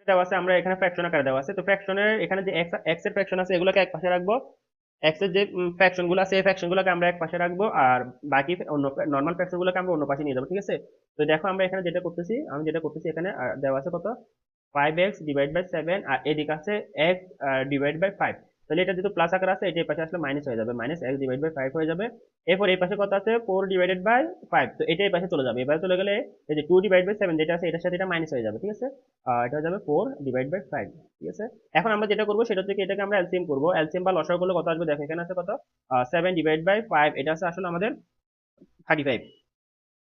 দেওয়া আছে, আমরা এখানে ফ্র্যাকশন আকারে দেওয়া আছে। তো ফ্র্যাকশনের এখানে যে এক্স এর ফ্র্যাকশন আছে এগুলোকে এক পাশে রাখবো, এক্স এর যে ফ্র্যাকশন গুলো আছে এই ফ্র্যাকশন গুলোকে আমরা এক পাশে রাখবো, আর বাকি অন্য নর্মাল ফ্র্যাকশন গুলোকে আমরা অন্য পাশে নিয়ে যাবো, ঠিক আছে। তো দেখো আমরা এখানে যেটা করতেছি, আমি যেটা করতেছি এখানে দেওয়া আছে কত, 5x ডিভাইড বাই 7, আর এদিকে আছে x ডিভাইড বাই 5। তাহলে এটা যেহেতু প্লাস আকার আছে, এটা এই পাশে আসলে মাইনাস হয়ে যাবে, মাইনাস x ডিভাইড বাই 5 হয়ে যাবে। এরপর এই পাশে কত আছে, 4 ডিভাইডেড বাই 5, তো এটা এই পাশে চলে যাবে, এবারে চলে গেলে এই যে 2 ডিভাইড বাই 7 যেটা আছে এটার সাথে এটা মাইনাস হয়ে যাবে, ঠিক আছে। এটা হয়ে যাবে 4 ডিভাইড বাই 5, ঠিক আছে। এখন আমরা যেটা করবো সেটা হচ্ছে কি, এটাকে আমরা এলসিএম করবো, এলসিএম বা লসাগু করলে কত আসবে দেখো, এখানে আছে কত, 7 ডিভাইড বাই 5, এটা আছে আসলে আমাদের 35।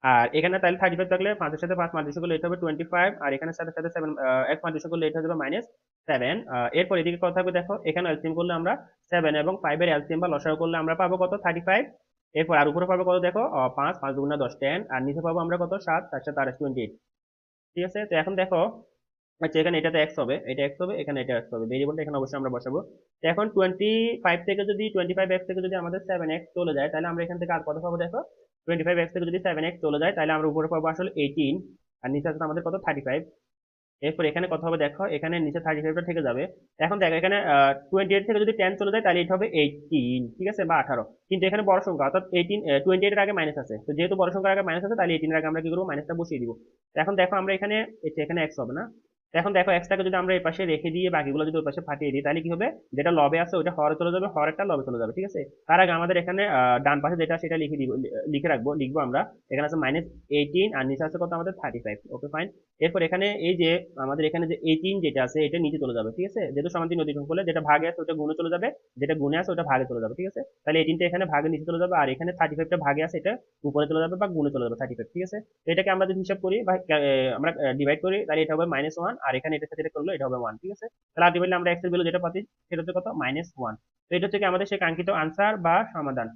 আর এখানে তাহলে 35 থাকলে 5 এর সাথে 5 মাল্টিপ্লাই করলে এটা হবে 25, আর এখানে সাথে সাথে 7 এক মাল্টিপ্লাই করলে এটা হবে -7। এরপর এদিকে কত থাকবে দেখো, এখানে এলসিএম করলে আমরা 7 এবং 5 এর এলসিএম বা লসাগু করলে আমরা পাবো কত, 35। এরপর আর উপরে পাবো কত দেখো, 5, 5 দুগুণা 10 10, আর নিচে পাবো আমরা কত, 7, 7 7 28, ঠিক আছে। তো এখন দেখো, আচ্ছা এখানে এটাতে এক্স হবে, এটা এক্স হবে, এখানে এটা এক্স হবে, ভেরিয়েবলটা এখানে অবশ্যই আমরা বসাবো। তো এখন 25 থেকে যদি 25x থেকে যদি আমাদের 7x চলে যায়, তাহলে আমরা এখান থেকে আর কত পাবো দেখো, 25x থেকে যদি 7x চলে যায় তাহলে আমরা উপরে পাবো আসলে 18, আর নিচে আছে আমাদের কত, 35। এরপর এখানে কত হবে দেখো, এখানে নিচে 35টা থেকে যাবে। এখন দেখো এখানে 28 থেকে যদি 10 চলে যায় তাহলে এটা হবে 18, ঠিক আছে, বা 18। কিন্তু এখানে বড় সংখ্যা অর্থাৎ 28 এর আগে মাইনাস আছে, তো যেহেতু বড় সংখ্যার আগে মাইনাস আছে তাহলে 18 এর আগে আমরা কি করবো, মাইনাসটা বসিয়ে দিব। তো এখন দেখো আমরা এখানে এখানে এক্স হবে না। তো এখন দেখো এক্সটাকে যদি আমরা এই পাশে রেখে দিয়ে বাকিগুলো যদি ওই পাশে ফাটিয়ে দিই তাহলে কি হবে, যেটা লবে আছে ওটা হরে চলে যাবে, হরেরটা লবে চলে যাবে, ঠিক আছে। তার আগে আমাদের এখানে ডান পাশে যেটা সেটা লিখে দিব, লিখে রাখবো, লিখবো আমরা। এখানে আছে -18 আর নিচে আছে কত আমাদের 35, ওকে ফাইন। এরপর এখানে এই যে আমাদের এখানে যে 18 যেটা আছে এটা নিচে চলে যাবে, ঠিক আছে, যেহেতু সমান চিহ্ন অতিক্রম করলে যেটা ভাগে আছে ওটা গুণে চলে যাবে, যেটা গুণে আছে ওটা ভাগে চলে যাবে, ঠিক আছে। তাহলে 18টা এখানে ভাগে নিচে চলে যাবে, আর এখানে 35টা ভাগে আছে এটা উপরে চলে যাবে বা গুণে চলে যাবে 35, ঠিক আছে। তো এটাকে আমরা যদি হিসাব করি বা আমরা ডিভাইড করি তাহলে এটা হবে -1, আর এখানে এটার সাথে এটা করলে এটা হবে 1, ঠিক আছে। তাহলে আলটিমেটলি আমরা এক্স এর ভ্যালু যেটা পাচ্ছি সেটা হচ্ছে কত, -1। তো এটা হচ্ছে কি আমাদের সেই কাঙ্ক্ষিত আনসার বা সমাধান।